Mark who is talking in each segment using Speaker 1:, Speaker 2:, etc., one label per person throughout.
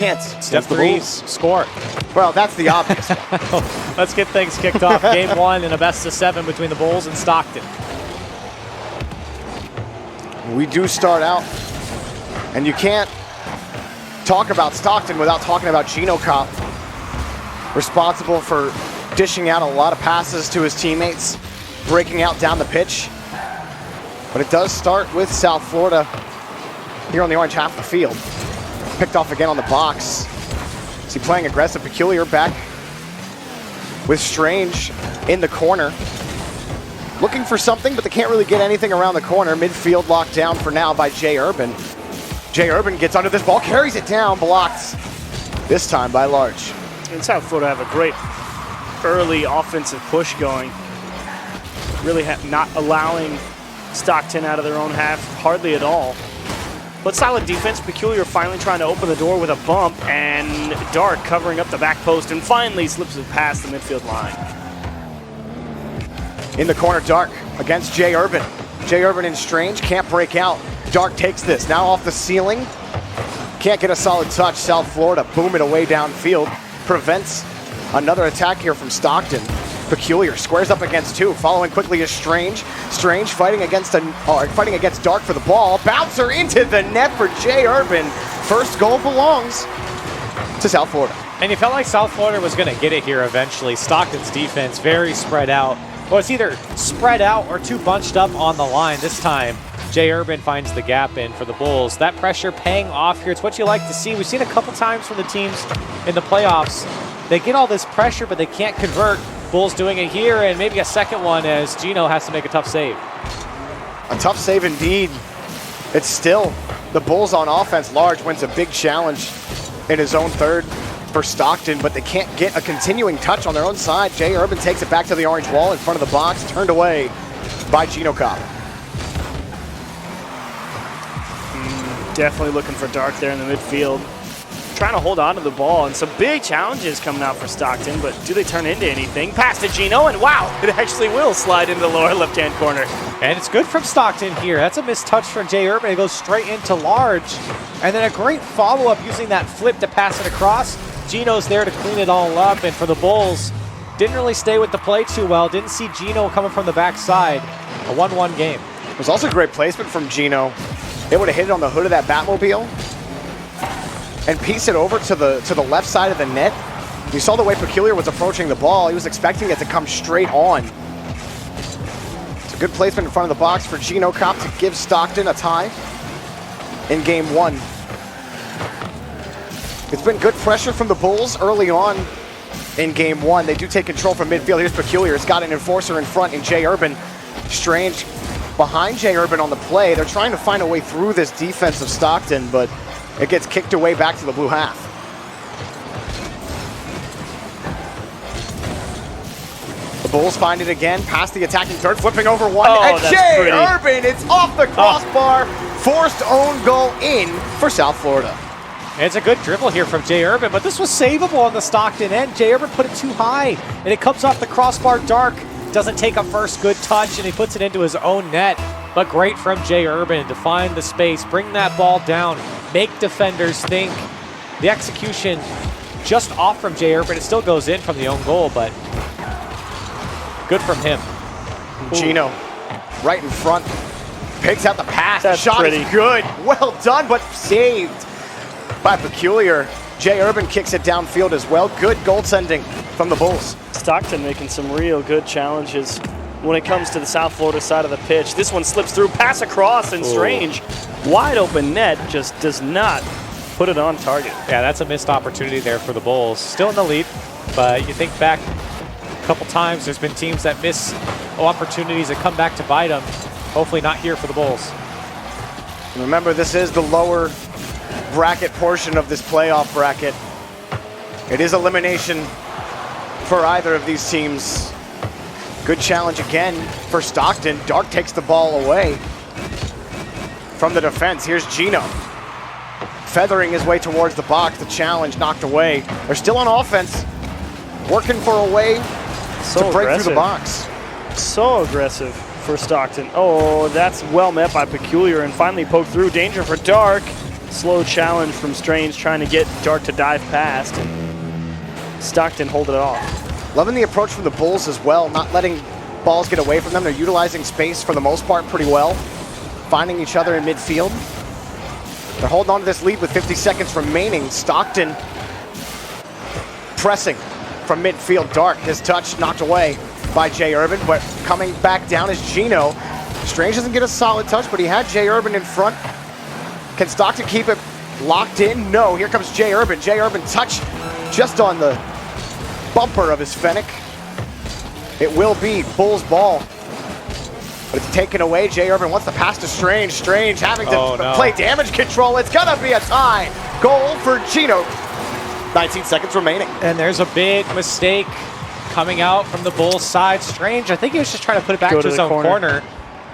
Speaker 1: Chance.
Speaker 2: Step three, score.
Speaker 1: Well, that's the obvious one.
Speaker 2: Let's get things kicked off. Game one in a best-of-7 between the Bulls and Stockton.
Speaker 1: We do start out, and you can't talk about Stockton without talking about Gino Kopp, responsible for dishing out a lot of passes to his teammates, breaking out down the pitch. But it does start with South Florida here on the orange half of the field. Picked off again on the box. Is he playing aggressive? Peculiar back with Strange in the corner. Looking for something, but they can't really get anything around the corner. Midfield locked down for now by Jay Urban. Jay Urban gets under this ball, carries it down, blocked this time by Large.
Speaker 3: And South Florida have a great early offensive push going. Really not allowing Stockton out of their own half hardly at all. But solid defense. Peculiar finally trying to open the door with a bump, and Dark covering up the back post and finally slips it past the midfield line.
Speaker 1: In the corner, Dark against Jay Urban. Jay Urban and Strange can't break out. Dark takes this, now off the ceiling. Can't get a solid touch. South Florida boom it away downfield. Prevents another attack here from Stockton. Peculiar squares up against two. Following quickly is Strange. Strange fighting against Dark for the ball. Bouncer into the net for Jay Urban. First goal belongs to South Florida.
Speaker 2: And you felt like South Florida was going to get it here eventually. Stockton's defense very spread out. Well, it's either spread out or too bunched up on the line. This time, Jay Urban finds the gap in for the Bulls. That pressure paying off here. It's what you like to see. We've seen a couple times from the teams in the playoffs. They get all this pressure, but they can't convert. Bulls doing it here, and maybe a second one as Gino has to make a tough save.
Speaker 1: A tough save indeed. It's still the Bulls on offense. Large wins a big challenge in his own third for Stockton, but they can't get a continuing touch on their own side. Jay Urban takes it back to the orange wall in front of the box, turned away by Gino Kopp.
Speaker 3: Definitely looking for Dark there in the midfield. Trying to hold on to the ball, and some big challenges coming out for Stockton, but do they turn into anything? Pass to Gino, and wow, it actually will slide into the lower left-hand corner.
Speaker 2: And it's good from Stockton here. That's a missed touch from Jay Urban. It goes straight into Large. And then a great follow-up using that flip to pass it across. Gino's there to clean it all up, and for the Bulls, didn't really stay with the play too well. Didn't see Gino coming from the backside. A 1-1 game.
Speaker 1: It was also great placement from Gino. Able to hit it on the hood of that Batmobile and piece it over to the left side of the net. You saw the way Peculiar was approaching the ball. He was expecting it to come straight on. It's a good placement in front of the box for Gino Kopp to give Stockton a tie in game one. It's been good pressure from the Bulls early on in game one. They do take control from midfield. Here's Peculiar. It's got an enforcer in front in Jay Urban. Strange behind Jay Urban on the play. They're trying to find a way through this defense of Stockton, but it gets kicked away back to the blue half. The Bulls find it again, past the attacking third, flipping over one.
Speaker 3: Oh,
Speaker 1: and Jay Urban, it's off the crossbar. Forced own goal in for South Florida.
Speaker 2: And it's a good dribble here from Jay Urban, but this was savable on the Stockton end. Jay Urban put it too high, and it comes off the crossbar. Dark doesn't take a first good touch, and he puts it into his own net. But great from Jay Urban to find the space, bring that ball down, make defenders think. The execution just off from Jay Urban. It still goes in from the own goal, but good from him.
Speaker 1: Gino, right in front, picks out the pass.
Speaker 3: That's
Speaker 1: Shot
Speaker 3: pretty.
Speaker 1: is good. Well done, but saved by Peculiar. Jay Urban kicks it downfield as well. Good goaltending from the Bulls.
Speaker 3: Stockton making some real good challenges when it comes to the South Florida side of the pitch. This one slips through, pass across, and Strange, wide open net, just does not put it on target.
Speaker 2: Yeah, that's a missed opportunity there for the Bulls. Still in the lead, but you think back a couple times, there's been teams that miss opportunities that come back to bite them. Hopefully not here for the Bulls.
Speaker 1: Remember, this is the lower bracket portion of this playoff bracket. It is elimination for either of these teams. Good challenge again for Stockton. Dark takes the ball away from the defense. Here's Gino, feathering his way towards the box. The challenge knocked away. They're still on offense, working for a way to break through the box.
Speaker 3: So aggressive for Stockton. Oh, that's well met by Peculiar and finally poked through. Danger for Dark. slow challenge from Strange trying to get Dark to dive past, and Stockton hold it off.
Speaker 1: Loving the approach from the Bulls as well, not letting balls get away from them. They're utilizing space for the most part pretty well, finding each other in midfield. They're holding on to this lead with 50 seconds remaining. Stockton pressing from midfield. Dark, his touch knocked away by Jay Urban, but coming back down is Gino. Strange doesn't get a solid touch, but he had Jay Urban in front. Can Stockton keep it locked in? No, here comes Jay Urban. Jay Urban touch just on the bumper of his Fennec. It will be Bulls ball. But it's taken away. Jay Urban wants to pass to Strange. Strange having to play damage control. It's gonna be a tie. Goal for Gino. 19 seconds remaining.
Speaker 2: And there's a big mistake coming out from the Bulls side. Strange, I think he was just trying to put it back to his own corner,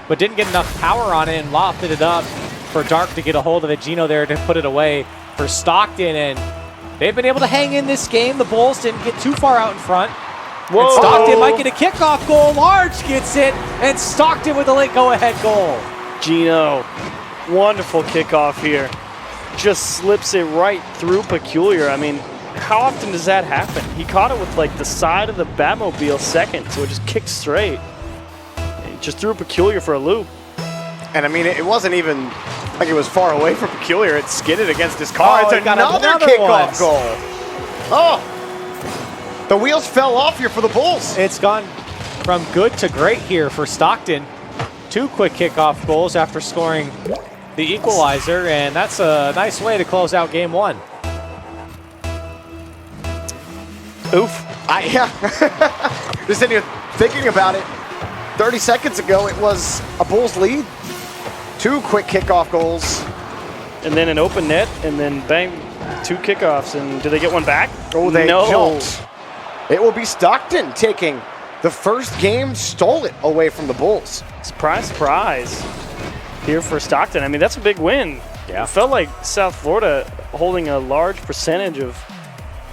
Speaker 2: but didn't get enough power on it and lofted it up for Dark to get a hold of it. Gino there to put it away for Stockton, and they've been able to hang in this game. The Bulls didn't get too far out in front.
Speaker 3: Whoa.
Speaker 2: And Stockton might get a kickoff goal. Large gets it, and Stockton with a late go-ahead goal.
Speaker 3: Gino, wonderful kickoff here. Just slips it right through Peculiar. I mean, how often does that happen? He caught it with like the side of the Batmobile second, so it just kicked straight. He just threw Peculiar for a loop.
Speaker 1: And I mean, it wasn't even like it was far away from Peculiar. It skidded against his car.
Speaker 2: Oh,
Speaker 1: it's another kickoff goal. Oh, the wheels fell off here for the Bulls.
Speaker 2: It's gone from good to great here for Stockton. 2 quick kickoff goals after scoring the equalizer, and that's a nice way to close out game 1.
Speaker 1: Oof. Just sitting here thinking about it. 30 seconds ago, it was a Bulls lead. 2 quick kickoff goals.
Speaker 3: And then an open net, and then bang, 2 kickoffs. And do they get one back?
Speaker 1: Oh, they don't. It will be Stockton taking the first game, stole it away from the Bulls.
Speaker 3: Surprise, surprise. Here for Stockton. I mean, that's a big win.
Speaker 2: Yeah.
Speaker 3: It felt like South Florida holding a large percentage of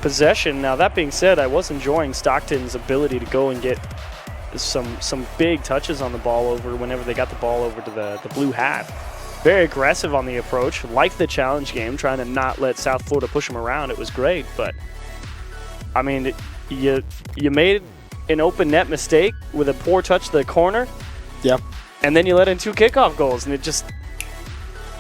Speaker 3: possession. Now, that being said, I was enjoying Stockton's ability to go and get some big touches on the ball over whenever they got the ball over to the blue hat. Very aggressive on the approach, like the challenge game, trying to not let South Florida push them around. It was great, but I mean, you made an open net mistake with a poor touch to the corner.
Speaker 1: Yep.
Speaker 3: And then you let in 2 kickoff goals, and it just,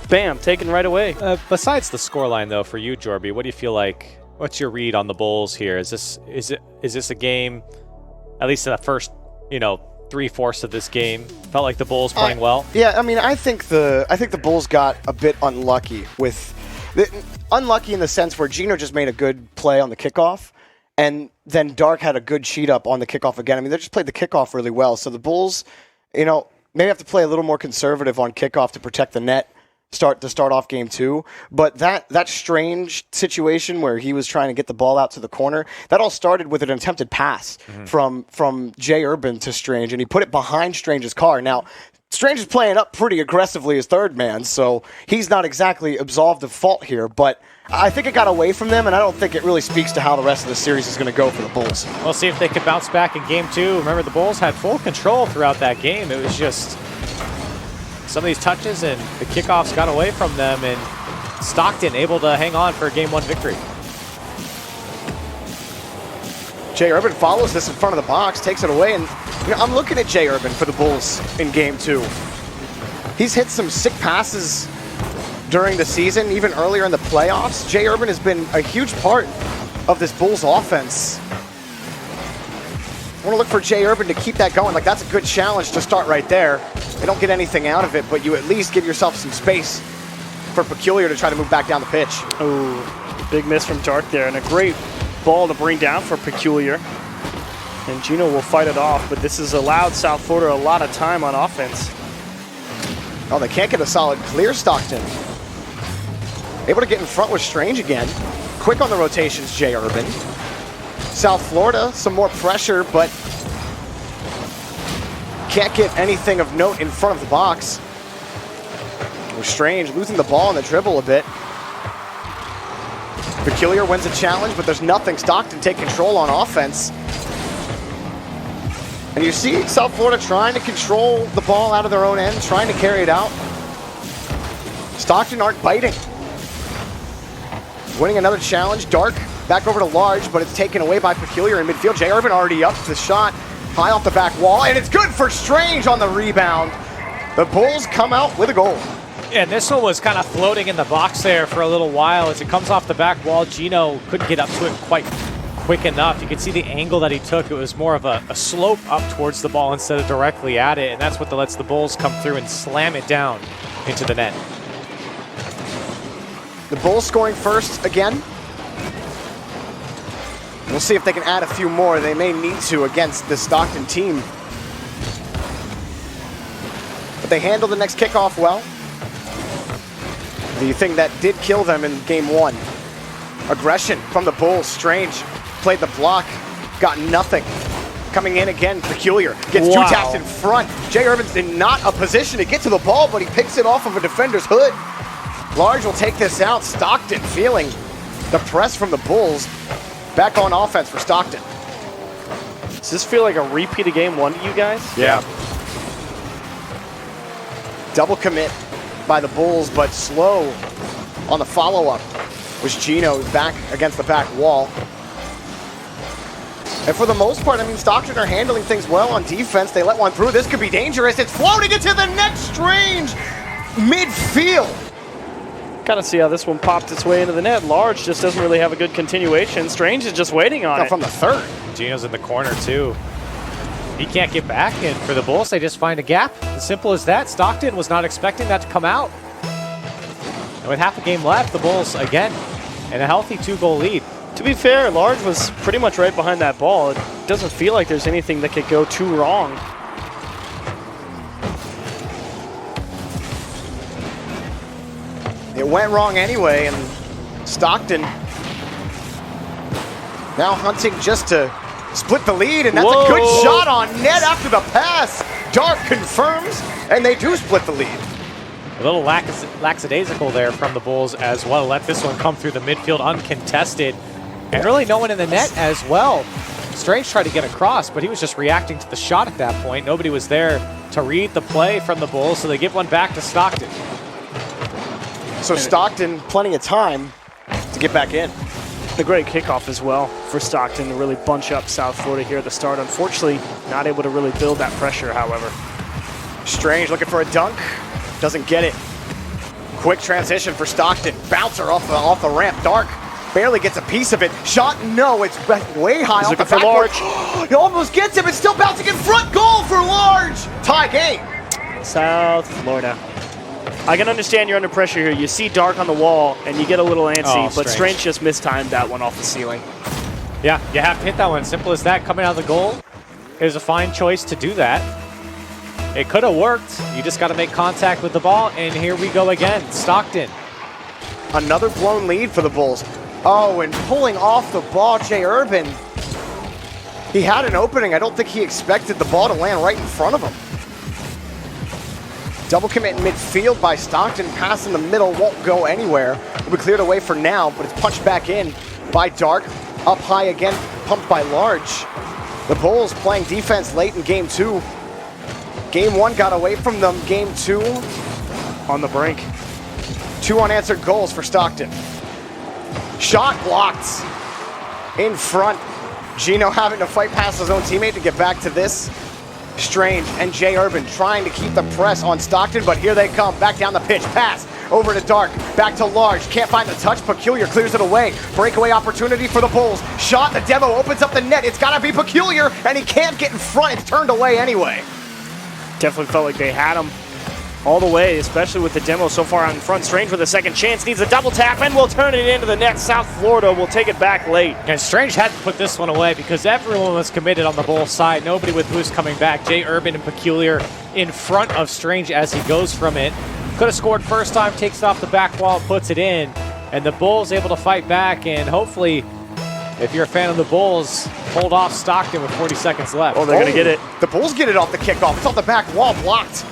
Speaker 3: bam, taken right away.
Speaker 2: Besides the scoreline, though, for you, Jorby, what do you feel like? What's your read on the Bulls here? Is this a game, at least in the first, 3/4 of this game, felt like the Bulls playing well?
Speaker 1: Yeah, I mean, I think the Bulls got a bit unlucky unlucky in the sense where Gino just made a good play on the kickoff, and then Dark had a good cheat up on the kickoff again. I mean, they just played the kickoff really well. So the Bulls, maybe have to play a little more conservative on kickoff to protect the net. Start off game 2, but that Strange situation where he was trying to get the ball out to the corner, that all started with an attempted pass from Jay Urban to Strange, and he put it behind Strange's car. Now, Strange is playing up pretty aggressively as third man, so he's not exactly absolved of fault here, but I think it got away from them, and I don't think it really speaks to how the rest of the series is going to go for the Bulls.
Speaker 2: We'll see if they can bounce back in game 2. Remember, the Bulls had full control throughout that game. It was just some of these touches and the kickoffs got away from them, and Stockton able to hang on for a game 1 victory.
Speaker 1: Jay Urban follows this in front of the box, takes it away, and I'm looking at Jay Urban for the Bulls in game 2. He's hit some sick passes during the season, even earlier in the playoffs. Jay Urban has been a huge part of this Bulls offense. I want to look for Jay Urban to keep that going. Like, that's a good challenge to start right there. They don't get anything out of it, but you at least give yourself some space for Peculiar to try to move back down the pitch.
Speaker 3: Oh, big miss from Dark there, and a great ball to bring down for Peculiar. And Gino will fight it off, but this has allowed South Florida a lot of time on offense.
Speaker 1: Oh, they can't get a solid clear. Stockton able to get in front with Strange again. Quick on the rotations, Jay Urban. South Florida, some more pressure, but can't get anything of note in front of the box. Strange losing the ball on the dribble a bit. Peculiar wins a challenge, but there's nothing Stockton take control on offense. And you see South Florida trying to control the ball out of their own end, trying to carry it out. Stockton aren't biting. winning another challenge. Dark back over to Large, but it's taken away by Peculiar in midfield. J. Urban already up the shot, high off the back wall, and it's good for Strange on the rebound. The Bulls come out with a goal.
Speaker 2: And this one was kind of floating in the box there for a little while. As it comes off the back wall, Gino couldn't get up to it quite quick enough. You can see the angle that he took. It was more of a slope up towards the ball instead of directly at it, and that's what lets the Bulls come through and slam it down into the net.
Speaker 1: The Bulls scoring first again. We'll see if they can add a few more. They may need to against the Stockton team. But they handled the next kickoff well. The thing that did kill them in game one. Aggression from the Bulls. Strange played the block, got nothing. Coming in again, Peculiar gets two taps in front. J. Urban's in not a position to get to the ball, but he picks it off of a defender's hood. Large will take this out. Stockton feeling the press from the Bulls. Back on offense for Stockton.
Speaker 3: Does this feel like a repeat of game one to you guys?
Speaker 1: Yeah. Double commit by the Bulls, but slow on the follow-up was Gino back against the back wall. And for the most part, I mean, Stockton are handling things well on defense. They let one through. This could be dangerous. It's floating into the net. Strange midfield.
Speaker 3: Kind of see how this one popped its way into the net. Large just doesn't really have a good continuation. Strange is just waiting on it.
Speaker 1: From the third.
Speaker 2: Gino's in the corner too. He can't get back, and for the Bulls, they just find a gap. As simple as that. Stockton was not expecting that to come out. And with half a game left, the Bulls, again, in a healthy 2-goal lead.
Speaker 3: To be fair, Large was pretty much right behind that ball. It doesn't feel like there's anything that could go too wrong.
Speaker 1: It went wrong anyway, and Stockton now hunting just to split the lead, and that's a good shot on net after the pass. Dark confirms, and they do split the lead.
Speaker 2: A little lackadaisical there from the Bulls as well. Let this one come through the midfield uncontested. And really no one in the net as well. Strange tried to get across, but he was just reacting to the shot at that point. Nobody was there to read the play from the Bulls, so they give one back to Stockton.
Speaker 1: So Stockton, plenty of time to get back in.
Speaker 3: A great kickoff as well for Stockton to really bunch up South Florida here at the start. Unfortunately, not able to really build that pressure, however.
Speaker 1: Strange looking for a dunk. Doesn't get it. Quick transition for Stockton. Bouncer off the ramp. Dark barely gets a piece of it. Shot, no, it's way high. He's
Speaker 3: looking for Large.
Speaker 1: He almost gets it, but still bouncing in front. Goal for Large. Tie game.
Speaker 3: South Florida. I can understand you're under pressure here. You see Dark on the wall, and you get a little antsy, but Strange just mistimed that one off the ceiling.
Speaker 2: Yeah, you have to hit that one. Simple as that. Coming out of the goal, it was a fine choice to do that. It could have worked. You just got to make contact with the ball, and here we go again. Stockton.
Speaker 1: Another blown lead for the Bulls. Oh, and pulling off the ball, J. Urban. He had an opening. I don't think he expected the ball to land right in front of him. Double commit in midfield by Stockton. Pass in the middle won't go anywhere. Will be cleared away for now, but it's punched back in by Dark. Up high again, pumped by Large. The Bulls playing defense late in game two. Game one got away from them. Game two
Speaker 3: on the brink.
Speaker 1: 2 unanswered goals for Stockton. Shot blocked in front. Gino having to fight past his own teammate to get back to this. Strange and J. Urban trying to keep the press on Stockton, but here they come. Back down the pitch. Pass over to Dark. Back to Large. Can't find the touch. Peculiar clears it away. Breakaway opportunity for the Bulls. Shot. The demo opens up the net. It's got to be Peculiar, and he can't get in front. It's turned away anyway.
Speaker 3: Definitely felt like they had him all the way, especially with the demo so far out in front. Strange with a second chance, needs a double tap, and will turn it into the net. South Florida will take it back late.
Speaker 2: And Strange had to put this one away because everyone was committed on the Bulls side. Nobody with boost coming back. J. Urban and Peculiar in front of Strange as he goes from it. Could have scored first time, takes it off the back wall, puts it in. And the Bulls able to fight back, and hopefully, if you're a fan of the Bulls, hold off Stockton with 40 seconds left.
Speaker 3: Oh, they're going to get it.
Speaker 1: The Bulls get it off the kickoff. It's off the back wall, blocked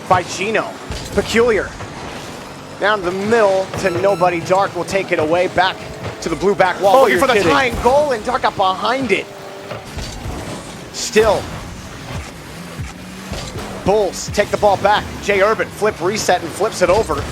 Speaker 1: by Gino. Peculiar. Down the middle to nobody. Dark will take it away back to the blue back wall. Looking for the tying goal, and Dark got behind it. Still. Bulls take the ball back. J. Urban flip reset and flips it over.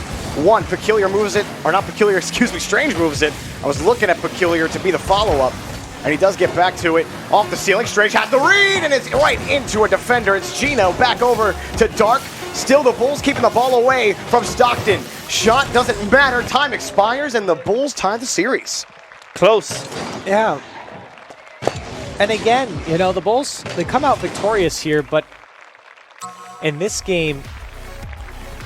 Speaker 1: One, Peculiar moves it, or not Peculiar, excuse me, Strange moves it. I was looking at Peculiar to be the follow-up, and he does get back to it. Off the ceiling, Strange has the read, and it's right into a defender. It's Gino back over to Dark. Still the Bulls keeping the ball away from Stockton. Shot doesn't matter, time expires, and the Bulls tie the series.
Speaker 3: Close.
Speaker 2: Yeah. And again, you know, the Bulls, they come out victorious here, but in this game,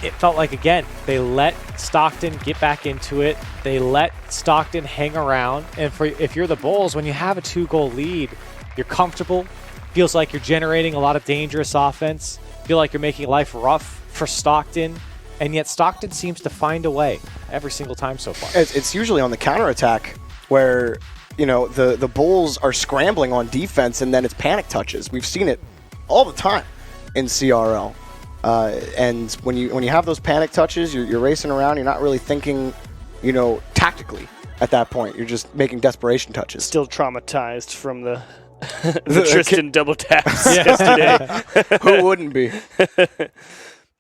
Speaker 2: it felt like, again, they let Stockton get back into it. They let Stockton hang around. And if you're the Bulls, when you have a 2-goal lead, you're comfortable. Feels like you're generating a lot of dangerous offense. Feel like you're making life rough for Stockton. And yet Stockton seems to find a way every single time so far.
Speaker 1: It's usually on the counterattack where, you know, the Bulls are scrambling on defense and then it's panic touches. We've seen it all the time in CRL. And when you have those panic touches, you're racing around. You're not really thinking, you know, tactically at that point. You're just making desperation touches.
Speaker 3: Still traumatized from the Tristan double taps yesterday.
Speaker 1: Who wouldn't be?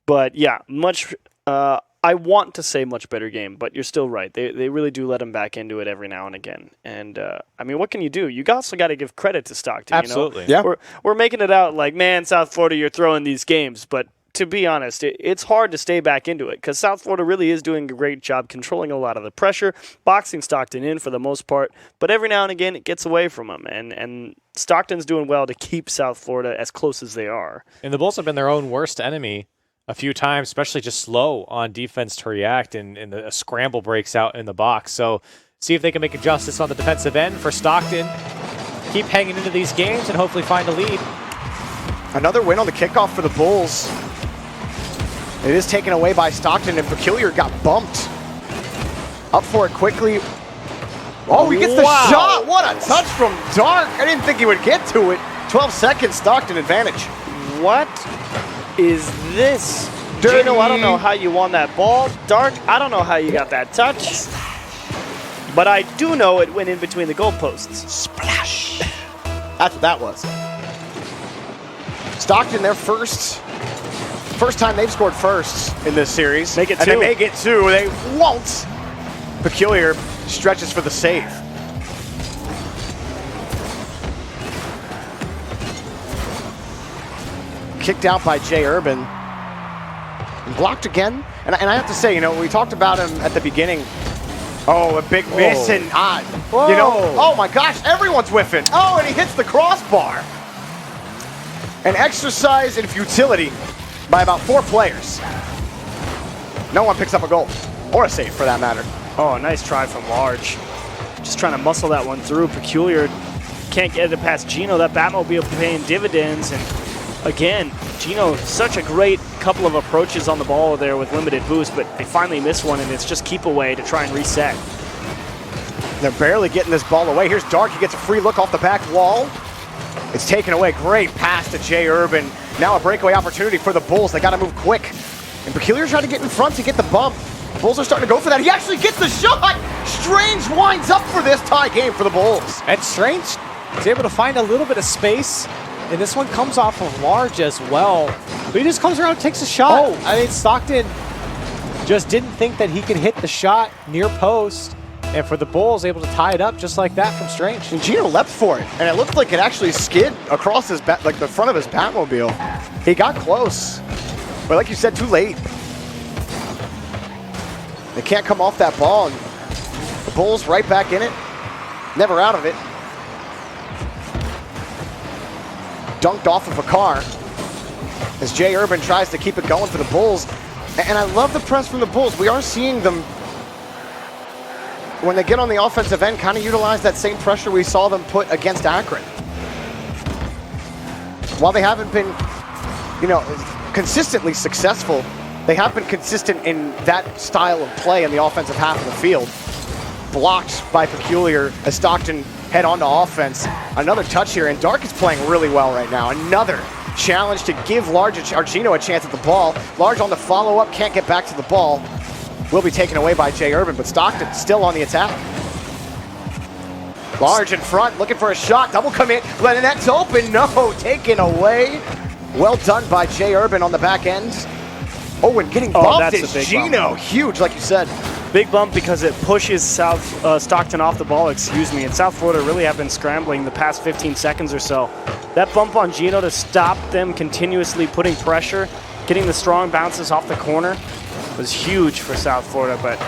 Speaker 3: But yeah, much. I want to say much better game, but you're still right. They really do let him back into it every now and again. And I mean, what can you do? You also got to give credit to Stockton.
Speaker 2: Absolutely.
Speaker 3: You know? Yeah. We're making it out like, man, South Florida, you're throwing these games, but to be honest, it's hard to stay back into it because South Florida really is doing a great job controlling a lot of the pressure, boxing Stockton in for the most part, but every now and again it gets away from them, and Stockton's doing well to keep South Florida as close as they are.
Speaker 2: And the Bulls have been their own worst enemy a few times, especially just slow on defense to react, and a scramble breaks out in the box. So see if they can make a justice on the defensive end for Stockton. Keep hanging into these games and hopefully find a lead.
Speaker 1: Another win on the kickoff for the Bulls. It is taken away by Stockton, and Peculiar got bumped. Up for it quickly. Oh, he gets the shot! What a touch from Dark! I didn't think he would get to it. 12 seconds, Stockton advantage.
Speaker 3: What is this? Gino, I don't know how you won that ball. Dark, I don't know how you got that touch. But I do know it went in between the goalposts.
Speaker 1: Splash! That's what that was. Stockton, their first time they've scored first in this series.
Speaker 3: Make it
Speaker 1: and
Speaker 3: two.
Speaker 1: they make it two. They won't. Peculiar stretches for the save. Kicked out by Jay Urban. And blocked again. And I have to say, you know, we talked about him at the beginning. Oh, a big miss and you know, oh my gosh, everyone's whiffing. Oh, and he hits the crossbar. An exercise in futility by about 4 players. No one picks up a goal, or a save for that matter.
Speaker 3: Oh, nice try from Large. Just trying to muscle that one through. Peculiar can't get it past Gino. That Batmobile paying dividends. And again, Gino, such a great couple of approaches on the ball there with limited boost, but they finally miss one, and it's just keep away to try and reset.
Speaker 1: They're barely getting this ball away. Here's Dark. He gets a free look off the back wall. It's taken away. Great pass to Jay Urban. Now a breakaway opportunity for the Bulls. They got to move quick. And Peculiar trying to get in front to get the bump. Bulls are starting to go for that. He actually gets the shot. Strange winds up for this tie game for the Bulls.
Speaker 2: And Strange is able to find a little bit of space. And this one comes off of Large as well. But he just comes around and takes a shot.
Speaker 1: Oh.
Speaker 2: I mean, Stockton just didn't think that he could hit the shot near post. And for the Bulls, able to tie it up just like that from Strange.
Speaker 1: And Gino leapt for it, and it looked like it actually skid across his like the front of his Batmobile. He got close, but like you said, too late. They can't come off that ball, and the Bulls right back in it, never out of it. Dunked off of a car as Jay Urban tries to keep it going for the Bulls. And I love the press from the Bulls. We are seeing them, when they get on the offensive end, kind of utilize that same pressure we saw them put against Akron. While they haven't been, you know, consistently successful, they have been consistent in that style of play in the offensive half of the field. Blocked by Peculiar as Stockton head on to offense. Another touch here, and Dark is playing really well right now. Another challenge to give Gino a chance at the ball. Large on the follow-up, can't get back to the ball. Will be taken away by Jay Urban, but Stockton still on the attack. Large in front, looking for a shot. Double commit, letting that's open. No, taken away. Well done by Jay Urban on the back end. Oh, and getting bumped
Speaker 3: that's
Speaker 1: is
Speaker 3: a big
Speaker 1: Gino.
Speaker 3: bump.
Speaker 1: Huge, like you said.
Speaker 3: Big bump because it pushes Stockton off the ball, and South Florida really have been scrambling the past 15 seconds or so. That bump on Gino to stop them continuously putting pressure, getting the strong bounces off the corner was huge for South Florida, but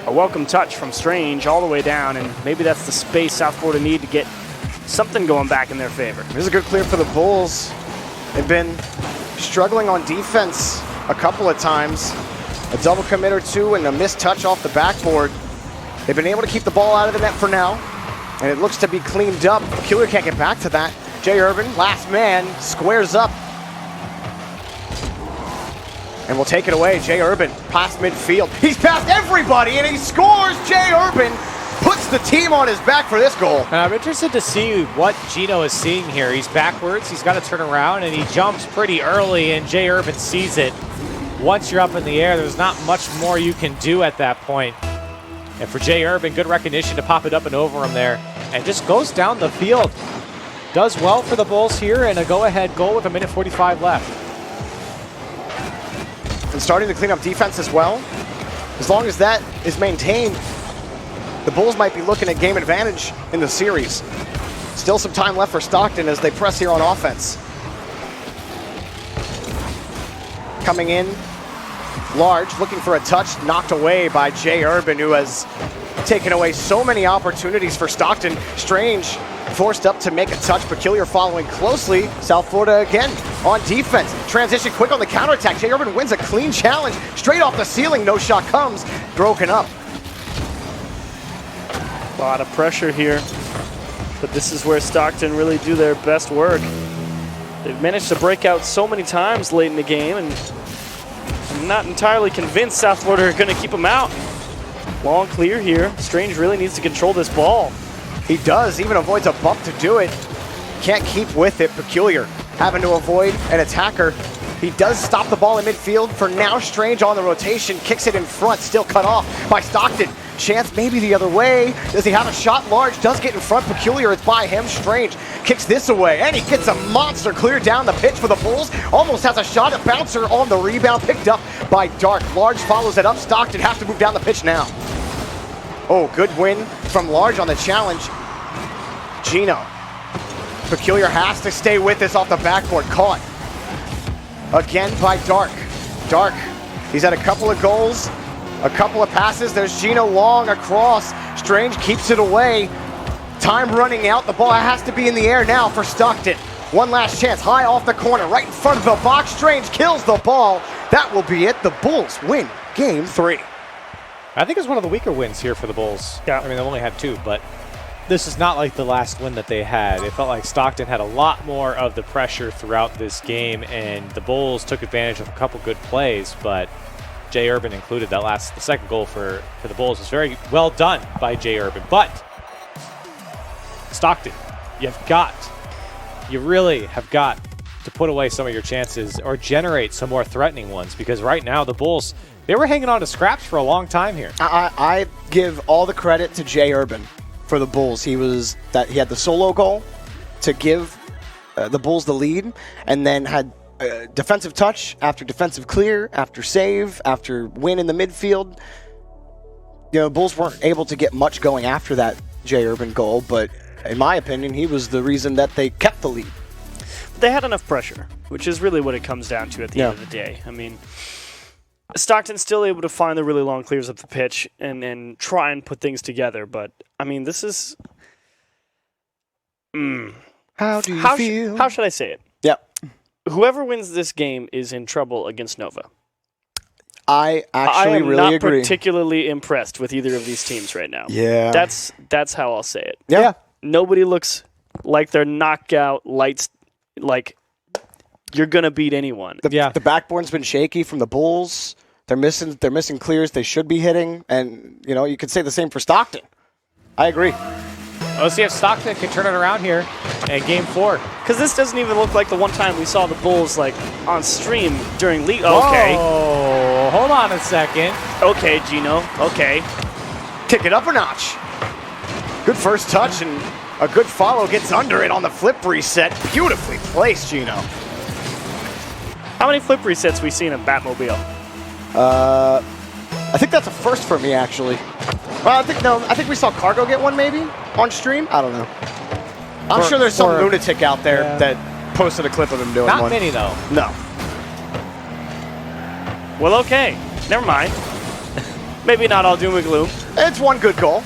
Speaker 3: a welcome touch from Strange all the way down, and maybe that's the space South Florida need to get something going back in their favor.
Speaker 1: This is a good clear for the Bulls. They've been struggling on defense a couple of times. A double commit or two and a missed touch off the backboard. They've been able to keep the ball out of the net for now, and it looks to be cleaned up. Peculiar can't get back to that. Jay Urban, last man, squares up. And we'll take it away. Jay Urban, past midfield. He's past everybody, and he scores! Jay Urban puts the team on his back for this goal.
Speaker 2: And I'm interested to see what Gino is seeing here. He's backwards, he's got to turn around, and he jumps pretty early, and Jay Urban sees it. Once you're up in the air, there's not much more you can do at that point. And for Jay Urban, good recognition to pop it up and over him there, and just goes down the field. Does well for the Bulls here, and a go-ahead goal with 1:45 left.
Speaker 1: And starting to clean up defense as well. As long as that is maintained, the Bulls might be looking at game advantage in the series. Still some time left for Stockton as they press here on offense. Coming in, Large, looking for a touch, knocked away by Jay Urban, who has taken away so many opportunities for Stockton. Strange forced up to make a touch. Peculiar following closely. South Florida again on defense. Transition quick on the counterattack. Jay Urban wins a clean challenge. Straight off the ceiling, no shot comes. Broken up.
Speaker 3: A lot of pressure here, but this is where Stockton really do their best work. They've managed to break out so many times late in the game, and I'm not entirely convinced South Florida are going to keep them out. Long clear here. Strange really needs to control this ball.
Speaker 1: He does, even avoids a bump to do it. Can't keep with it. Peculiar having to avoid an attacker. He does stop the ball in midfield. For now, Strange on the rotation, kicks it in front, still cut off by Stockton. Chance maybe the other way. Does he have a shot? Large does get in front. Peculiar, it's by him. Strange kicks this away, and he gets a monster clear down the pitch for the Bulls. Almost has a shot, a bouncer on the rebound, picked up by Dark. Large follows it up. Stockton has to move down the pitch now. Oh, good win from Large on the challenge. Gino. Peculiar has to stay with this off the backboard. Caught. Again by Dark. Dark, he's had a couple of goals, a couple of passes. There's Gino long across. Strange keeps it away. Time running out. The ball has to be in the air now for Stockton. One last chance. High off the corner, right in front of the box. Strange kills the ball. That will be it. The Bulls win Game 3.
Speaker 2: I think it's one of the weaker wins here for the Bulls.
Speaker 3: Yeah.
Speaker 2: I mean, they only had 2, but this is not like the last win that they had. It felt like Stockton had a lot more of the pressure throughout this game, and the Bulls took advantage of a couple good plays, but Jay Urban included. The second goal for the Bulls was very well done by Jay Urban. But Stockton, you really have got to put away some of your chances or generate some more threatening ones, because right now the Bulls, they were hanging on to scraps for a long time here.
Speaker 1: I give all the credit to Jay Urban for the Bulls. He had the solo goal to give the Bulls the lead, and then had defensive touch after defensive clear, after save, after win in the midfield. You know, Bulls weren't able to get much going after that Jay Urban goal, but in my opinion, he was the reason that they kept the lead.
Speaker 3: They had enough pressure, which is really what it comes down to at the end of the day. I mean, Stockton's still able to find the really long clears up the pitch and try and put things together, but I mean, this is...
Speaker 1: How do you feel?
Speaker 3: How should I say it?
Speaker 1: Yeah.
Speaker 3: Whoever wins this game is in trouble against Nova.
Speaker 1: I actually really agree.
Speaker 3: I am not particularly impressed with either of these teams right now.
Speaker 1: Yeah.
Speaker 3: That's how I'll say it.
Speaker 1: Yeah.
Speaker 3: Nobody looks like they're knockout lights, like you're going to beat anyone.
Speaker 1: The backboard's been shaky from the Bulls. They're missing clears they should be hitting, and you know, you could say the same for Stockton. I agree.
Speaker 2: Let's see if Stockton can turn it around here in Game 4.
Speaker 3: Because this doesn't even look like the one time we saw the Bulls like on stream during league. Okay.
Speaker 2: Oh, hold on a second.
Speaker 3: Okay, Gino. Okay.
Speaker 1: Kick it up a notch. Good first touch, and a good follow gets under it on the flip reset. Beautifully placed, Gino.
Speaker 3: How many flip resets we seen in Batmobile?
Speaker 1: I think that's a first for me, actually. Well, I think we saw Cargo get one maybe on stream. I don't know. I'm sure there's some lunatic out there that posted a clip of him doing one.
Speaker 2: Not many, though.
Speaker 1: No.
Speaker 3: Well, okay. Never mind. Maybe not all doom and gloom.
Speaker 1: It's one good goal.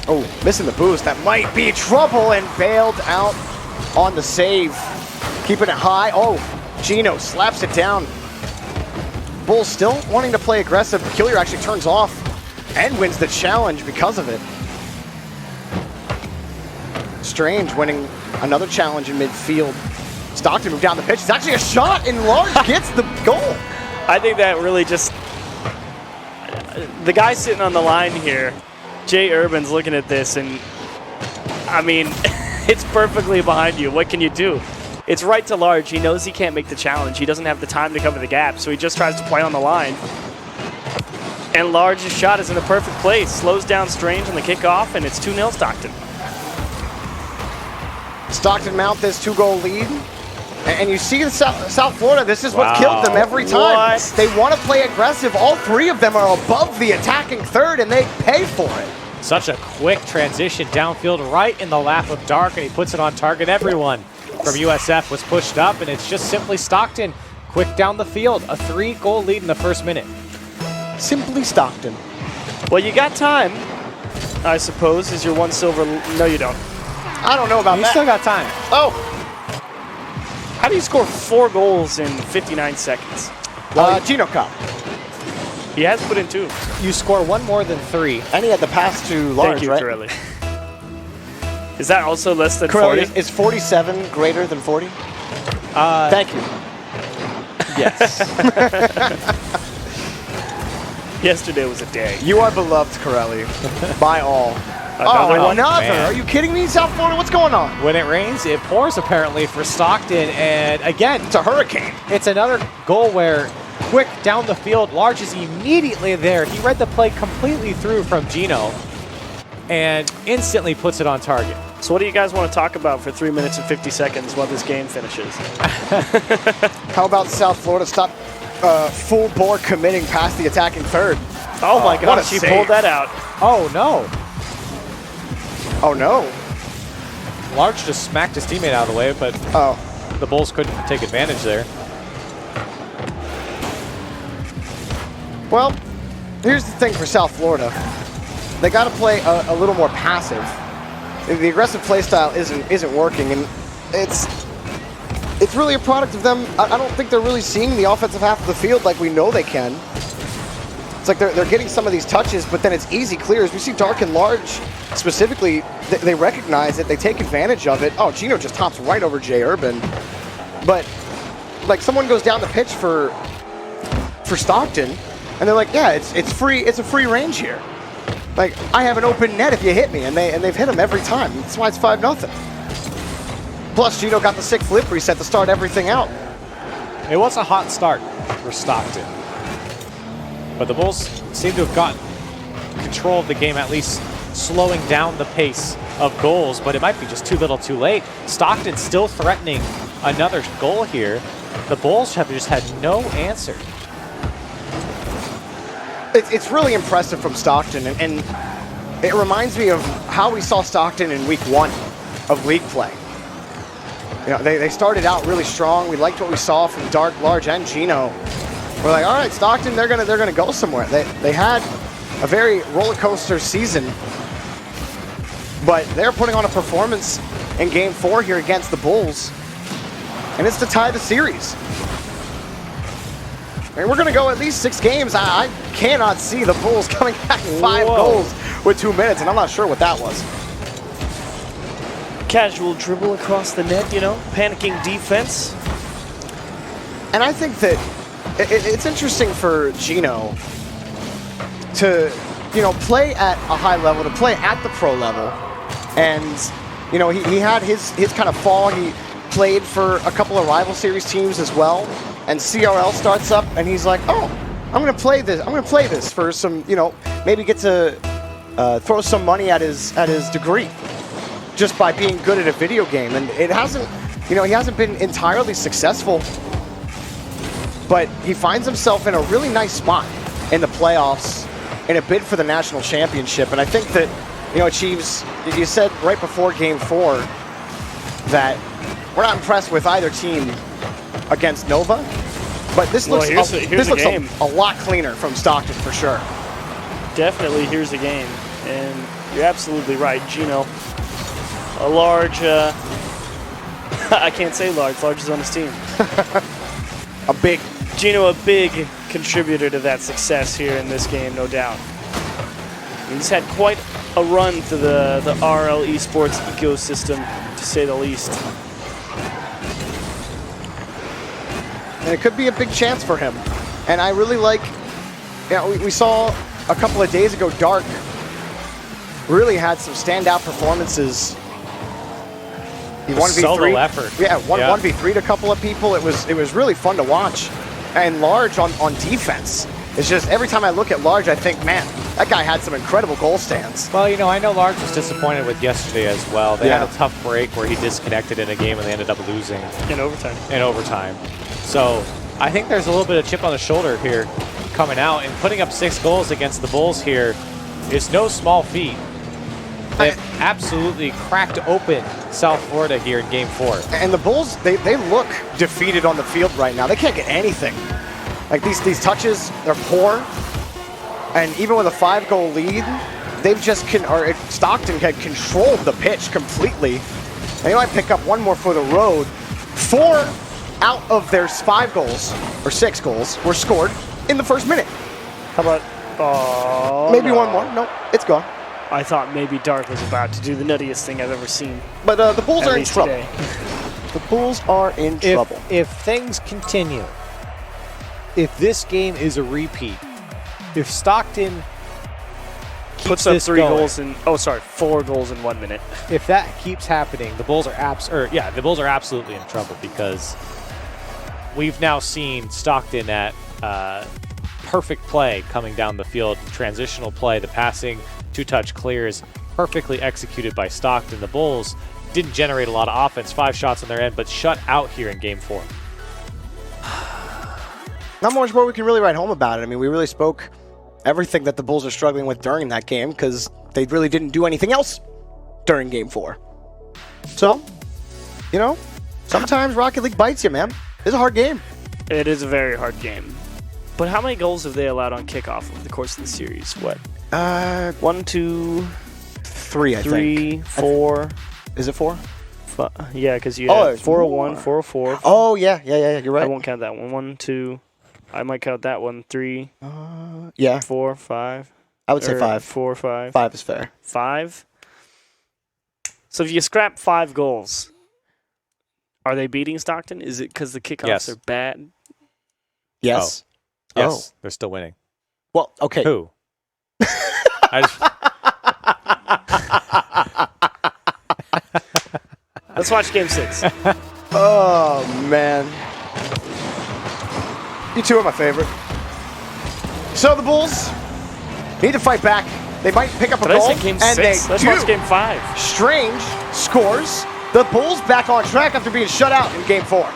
Speaker 1: Oh, missing the boost. That might be trouble, and bailed out on the save. Keeping it high. Oh, Gino slaps it down. Bulls still wanting to play aggressive. Peculiar actually turns off and wins the challenge because of it. Strange winning another challenge in midfield. Stockton moved down the pitch. It's actually a shot, and Large gets the goal.
Speaker 3: I think that really just... The guy sitting on the line here, Jay Urban's looking at this, and I mean, it's perfectly behind you. What can you do? It's right to Large. He knows he can't make the challenge. He doesn't have the time to cover the gap, so he just tries to play on the line. And Large's shot is in the perfect place. Slows down Strange on the kickoff, and it's 2-0 Stockton.
Speaker 1: Stockton mount this 2-goal lead. And you see in South Florida, this is what killed them every time.
Speaker 3: What?
Speaker 1: They want to play aggressive. All three of them are above the attacking third, and they pay for it.
Speaker 2: Such a quick transition downfield right in the lap of Dark, and he puts it on target. Everyone from USF was pushed up, and it's just simply Stockton quick down the field. A 3-goal lead in the first minute.
Speaker 1: Simply Stockton.
Speaker 3: Well, you got time, I suppose, is your one silver... No, you don't.
Speaker 1: I don't know about
Speaker 2: You
Speaker 1: that.
Speaker 2: still got time.
Speaker 1: Oh,
Speaker 3: How do you score 4 goals in 59 seconds?
Speaker 1: Gino Cup.
Speaker 3: He has put in 2.
Speaker 2: You score one more than 3.
Speaker 1: And he had the pass to Large,
Speaker 3: Thank you,
Speaker 1: right?
Speaker 3: Corelli. Is that also less than
Speaker 1: Corelli,
Speaker 3: 40?
Speaker 1: is 47 greater than 40? Thank you.
Speaker 2: Yes.
Speaker 3: Yesterday was a day.
Speaker 1: You are beloved, Corelli, by all.
Speaker 3: Another one?
Speaker 1: Another.
Speaker 2: Man.
Speaker 1: Are you kidding me, South Florida? What's going on?
Speaker 2: When it rains, it pours apparently for Stockton. And again,
Speaker 1: It's a hurricane.
Speaker 2: it's another goal where quick down the field, Large is immediately there. He read the play completely through from Gino and instantly puts it on target.
Speaker 3: So what do you guys want to talk about for 3 minutes and 50 seconds while this game finishes?
Speaker 1: How about South Florida stop full bore committing past the attacking third?
Speaker 3: Oh my
Speaker 1: what
Speaker 3: gosh,
Speaker 1: a
Speaker 3: she
Speaker 1: save.
Speaker 3: pulled that out.
Speaker 2: Oh no.
Speaker 1: Oh, no.
Speaker 2: Large just smacked his teammate out of the way, but
Speaker 1: Oh.
Speaker 2: the Bulls couldn't take advantage there.
Speaker 1: Well, here's the thing for South Florida. They got to play a little more passive. The aggressive play style isn't working, and it's really a product of them. I don't think they're really seeing the offensive half of the field like we know they can. It's like they're getting some of these touches, but then it's easy clears. We see Dark and Large specifically, they recognize it, they take advantage of it. Oh, Gino just hops right over Jay Urban. But like someone goes down the pitch for Stockton, and they're like, yeah, it's free. It's a free range here. Like, I have an open net if you hit me, and they've hit him every time. That's why it's 5-0. Plus, Gino got the sick flip reset to start everything out.
Speaker 2: It was a hot start for Stockton, but the Bulls seem to have gotten control of the game, at least slowing down the pace of goals, but it might be just too little too late. Stockton still threatening another goal here. The Bulls have just had no answer.
Speaker 1: It's really impressive from Stockton, and it reminds me of how we saw Stockton in week 1 of league play. You know, they started out really strong. We liked what we saw from Dark, Large, and Gino. We're like, all right, Stockton, they're gonna go somewhere. They had a very roller coaster season, but they're putting on a performance in Game 4 here against the Bulls, and it's to tie the series. I mean, we're going to go at least 6 games. I cannot see the Bulls coming back 5 goals with 2 minutes, and I'm not sure what that was.
Speaker 3: Casual dribble across the net, you know, panicking defense.
Speaker 1: And I think that it's interesting for Gino to, you know, play at a high level, to play at the pro level. And, you know, he had his kind of fall. He played for a couple of rival series teams as well. And CRL starts up, and he's like, oh, I'm going to play this. I'm going to play this for some, you know, maybe get to throw some money at his degree just by being good at a video game. And it hasn't, you know, he hasn't been entirely successful but he finds himself in a really nice spot in the playoffs in a bid for the national championship. And I think that, you know, Chiefs, you said right before Game 4 that we're not impressed with either team against Nova, but this looks, a lot cleaner from Stockton for sure.
Speaker 3: Definitely here's the game, and you're absolutely right. Gino, a large, I can't say large is on his team. Gino, a big contributor to that success here in this game, no doubt. He's had quite a run through the RL esports ecosystem, to say the least.
Speaker 1: And it could be a big chance for him. And I really like, you know, we saw a couple of days ago, Dark really had some standout performances. He 1v3.
Speaker 2: Solo effort.
Speaker 1: Yeah, 1v3'd a couple of people. It was really fun to watch. And Large on defense. It's just every time I look at Large, I think, man, that guy had some incredible goal stands.
Speaker 2: Well, you know, I know Large was disappointed with yesterday as well. They had a tough break where he disconnected in a game and they ended up losing.
Speaker 3: In overtime.
Speaker 2: So I think there's a little bit of chip on the shoulder here coming out, and putting up 6 goals against the Bulls here is no small feat. They've absolutely cracked open South Florida here in Game 4.
Speaker 1: And the Bulls, they look defeated on the field right now. They can't get anything. Like these touches, they're poor. And even with a 5-goal lead, they've just Stockton had controlled the pitch completely. They might pick up one more for the road. 4 out of their 5 goals, or 6 goals, were scored in the first minute.
Speaker 3: How about,
Speaker 1: maybe one more. No, it's gone.
Speaker 3: I thought maybe Dark was about to do the nuttiest thing I've ever seen.
Speaker 1: But the Bulls are in trouble.
Speaker 3: Today.
Speaker 1: The Bulls are in trouble.
Speaker 2: If things continue, if this game is a repeat, if Stockton
Speaker 3: puts up 4 goals in 1 minute.
Speaker 2: If that keeps happening, the Bulls are absolutely in trouble, because we've now seen Stockton at perfect play coming down the field, transitional play, the passing, 2-touch clears, perfectly executed by Stockton. The Bulls didn't generate a lot of offense, 5 shots on their end, but shut out here in Game 4.
Speaker 1: Not much more we can really write home about it. I mean, we really spoke everything that the Bulls are struggling with during that game, because they really didn't do anything else during Game 4. So, you know, sometimes Rocket League bites you, man. It's a hard game.
Speaker 3: It is a very hard game. But how many goals have they allowed on kickoff over the course of the series? What? 1, 2,
Speaker 1: 3, I think.
Speaker 3: 3, 4.
Speaker 1: Is it 4?
Speaker 3: Yeah, because you have 401, 404.
Speaker 1: Oh, yeah, you're right.
Speaker 3: I won't count that one. 1, 2. I might count that one. 3.
Speaker 1: Yeah.
Speaker 3: 4, 5.
Speaker 1: I would say 5.
Speaker 3: 4, 5.
Speaker 1: 5 is fair.
Speaker 3: 5. So if you scrap 5 goals, are they beating Stockton? Is it because the kickoffs are bad?
Speaker 1: Yes.
Speaker 2: Yes, they're still winning.
Speaker 1: Well, okay.
Speaker 2: Who?
Speaker 3: Let's watch Game 6.
Speaker 1: Oh, man. You two are my favorite. So the Bulls need to fight back. They might pick up a goal,
Speaker 3: Game
Speaker 1: and
Speaker 3: 6? Let's watch Game 5.
Speaker 1: Strange scores. The Bulls back on track after being shut out in Game 4.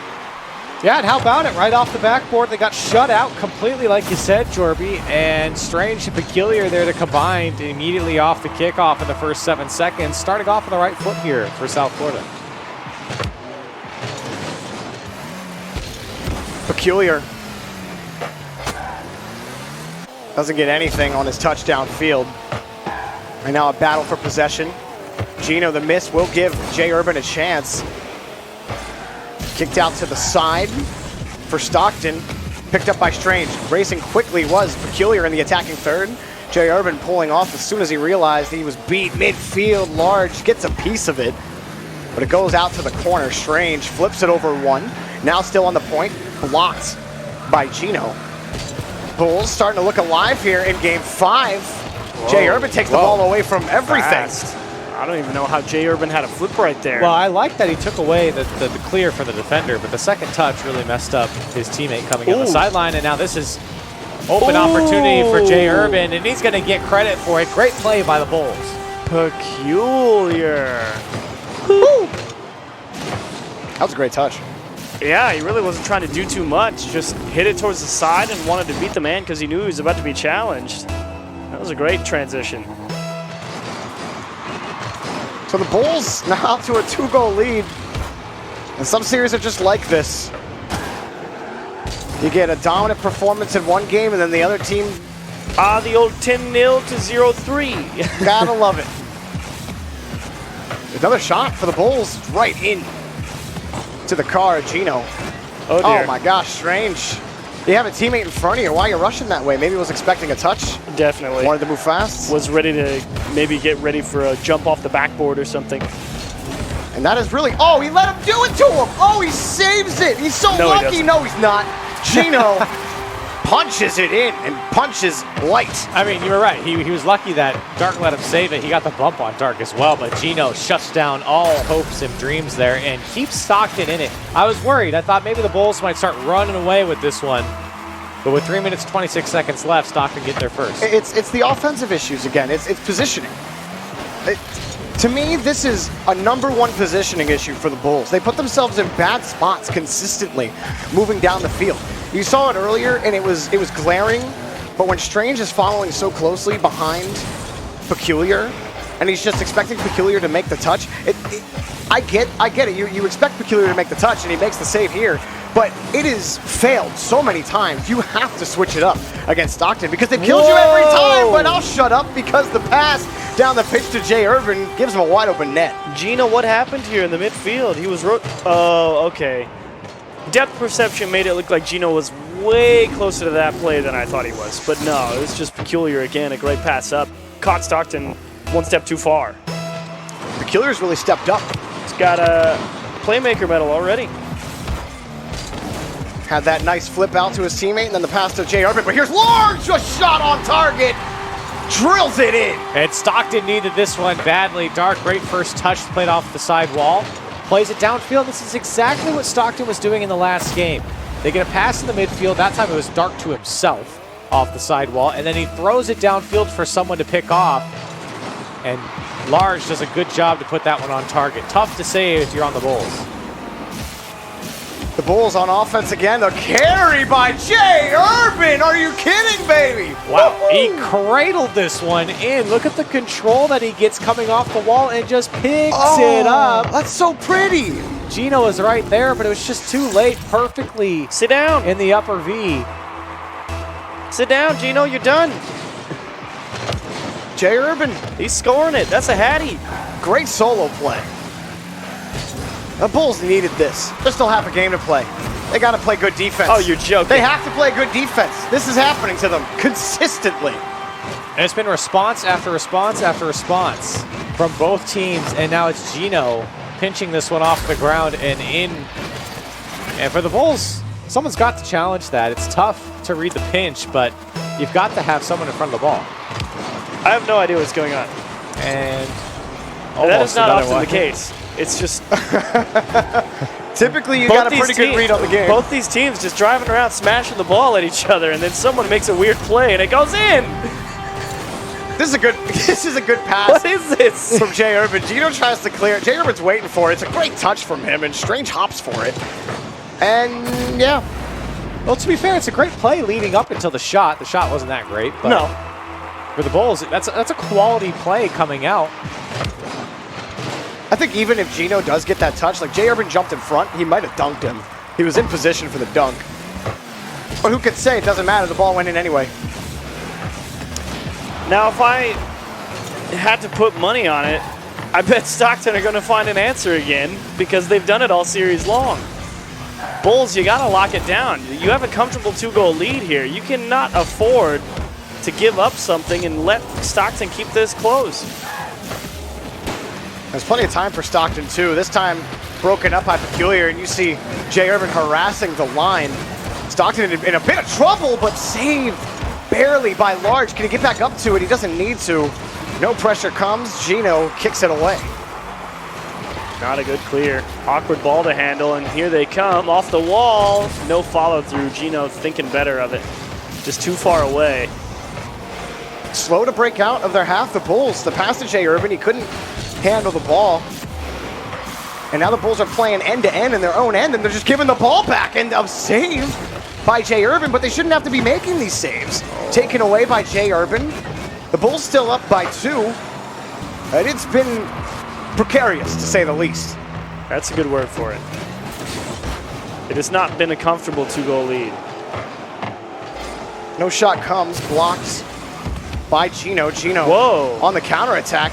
Speaker 2: Yeah, and how about it? Right off the backboard, they got shut out completely, like you said, Jorby. And Strange and Peculiar there to combine immediately off the kickoff in the first 7 seconds, starting off on the right foot here for South Florida.
Speaker 1: Peculiar doesn't get anything on his touchdown field. And now a battle for possession. Gino, the miss, will give Jay Urban a chance. Kicked out to the side for Stockton. Picked up by Strange. Racing quickly was Peculiar in the attacking third. Jay Urban pulling off as soon as he realized he was beat midfield. Large gets a piece of it, but it goes out to the corner. Strange flips it over one. Now still on the point. Blocked by Gino. Bulls starting to look alive here in Game 5. Whoa. Jay Urban takes the ball away from everything.
Speaker 3: Fast. I don't even know how Jay Urban had a flip right there.
Speaker 2: Well, I like that he took away the clear for the defender, but the second touch really messed up his teammate coming on the sideline, and now this is open opportunity for Jay Urban, and he's going to get credit for it. Great play by the Bulls.
Speaker 3: Peculiar.
Speaker 1: Woo. That was a great touch.
Speaker 3: Yeah, he really wasn't trying to do too much. Just hit it towards the side and wanted to beat the man because he knew he was about to be challenged. That was a great transition.
Speaker 1: So the Bulls now out to a 2-goal lead. And some series are just like this. You get a dominant performance in one game, and then the other team...
Speaker 3: the old 10-0 to 0-3.
Speaker 1: Gotta love it. Another shot for the Bulls, right in to the car of Gino.
Speaker 3: Oh, dear.
Speaker 1: Oh my gosh, strange. You have a teammate in front of you. Why are you rushing that way? Maybe he was expecting a touch.
Speaker 3: Definitely.
Speaker 1: Wanted to move fast.
Speaker 3: Was ready to maybe get ready for a jump off the backboard or something.
Speaker 1: And that is really... Oh, he let him do it to him. Oh, he saves it. He's so
Speaker 3: No, he
Speaker 1: lucky.
Speaker 3: doesn't.
Speaker 1: No, he's not. Gino punches it in and punches light.
Speaker 2: I mean, you were right. He was lucky that Dark let him save it. He got the bump on Dark as well, but Gino shuts down all hopes and dreams there and keeps Stockton in it. I was worried. I thought maybe the Bulls might start running away with this one. But with 3 minutes, 26 seconds left, Stockton get there first.
Speaker 1: It's the offensive issues again. It's positioning. To me, this is a #1 positioning issue for the Bulls. They put themselves in bad spots consistently, moving down the field. You saw it earlier, and it was glaring. But when Strange is following so closely behind Peculiar, and he's just expecting Peculiar to make the touch, I get it. You expect Peculiar to make the touch, and he makes the save here. But it has failed so many times. You have to switch it up against Stockton because they've killed you every time. But I'll shut up because the pass down the pitch to Jay Urban gives him a wide open net.
Speaker 3: Gino, what happened here in the midfield? He was... Oh, okay. Depth perception made it look like Gino was way closer to that play than I thought he was. But no, it was just Peculiar again. A great pass up. Caught Stockton one step too far.
Speaker 1: Peculiar's really stepped up.
Speaker 3: He's got a playmaker medal already.
Speaker 1: Had that nice flip out to his teammate and then the pass to Jay Urban. But here's Large, a shot on target. Drills it in.
Speaker 2: And Stockton needed this one badly. Dark, great first touch, played off the side wall. Plays it downfield. This is exactly what Stockton was doing in the last game. They get a pass in the midfield. That time it was Dark to himself off the side wall. And then he throws it downfield for someone to pick off. And Large does a good job to put that one on target. Tough to save if you're on the Bulls.
Speaker 1: The Bulls on offense again. The carry by Jay Urban. Are you kidding, baby?
Speaker 2: Wow, he cradled this one in. Look at the control that he gets coming off the wall and just picks it up.
Speaker 1: That's so pretty.
Speaker 2: Gino was right there, but it was just too late. Perfectly
Speaker 3: Sit down.
Speaker 2: in the upper V.
Speaker 3: Sit down, Gino. You're done.
Speaker 1: Jay Urban,
Speaker 3: He's scoring it. That's a hattie.
Speaker 1: great solo play. The Bulls needed this. There's still half a game to play. They got to play good defense.
Speaker 3: Oh, you're joking.
Speaker 1: They have to play good defense. This is happening to them consistently.
Speaker 2: And it's been response after response after response from both teams, and now it's Gino pinching this one off the ground and in. And for the Bulls, someone's got to challenge that. It's tough to read the pinch, but you've got to have someone in front of the ball.
Speaker 3: I have no idea what's going on.
Speaker 2: And
Speaker 3: That is not
Speaker 2: another
Speaker 3: often
Speaker 2: one.
Speaker 3: the case. It's just
Speaker 1: Typically, you
Speaker 3: both
Speaker 1: got a
Speaker 3: these
Speaker 1: pretty good
Speaker 3: teams-
Speaker 1: read on the game.
Speaker 3: Both these teams just driving around, smashing the ball at each other, and then someone makes a weird play and it goes in.
Speaker 1: This is a good pass.
Speaker 3: What is this?
Speaker 1: From Jay Urban. Gino tries to clear it. Jay Urban's waiting for it. It's a great touch from him, and Strange hops for it. And yeah,
Speaker 2: Well, to be fair, it's a great play leading up until the shot. The shot wasn't that great, but
Speaker 1: no.
Speaker 2: for the Bulls, that's a quality play coming out.
Speaker 1: I think even if Gino does get that touch, like Jay Urban jumped in front, he might have dunked him. He was in position for the dunk. But who could say? It doesn't matter. The ball went in anyway.
Speaker 3: Now, if I had to put money on it, I bet Stockton are going to find an answer again because they've done it all series long. Bulls, you got to lock it down. You have a comfortable 2-goal lead here. You cannot afford to give up something and let Stockton keep this close.
Speaker 1: There's plenty of time for Stockton, too. This time broken up by Peculiar, and you see Jay Urban harassing the line. Stockton in a bit of trouble, but saved barely by Large. Can he get back up to it? He doesn't need to. No pressure comes. Gino kicks it away.
Speaker 3: Not a good clear. Awkward ball to handle, and here they come. Off the wall. No follow-through. Gino thinking better of it. Just too far away.
Speaker 1: Slow to break out of their half, the Bulls. The pass to Jay Urban, he couldn't handle the ball. And now the Bulls are playing end-to-end in their own end, and they're just giving the ball back. And a save by Jay Urban, but they shouldn't have to be making these saves. Taken away by Jay Urban. The Bulls still up by 2. And it's been precarious, to say the least.
Speaker 3: That's a good word for it. It has not been a comfortable 2-goal lead.
Speaker 1: No shot comes, blocked by Gino. Gino
Speaker 3: Whoa.
Speaker 1: on the counterattack.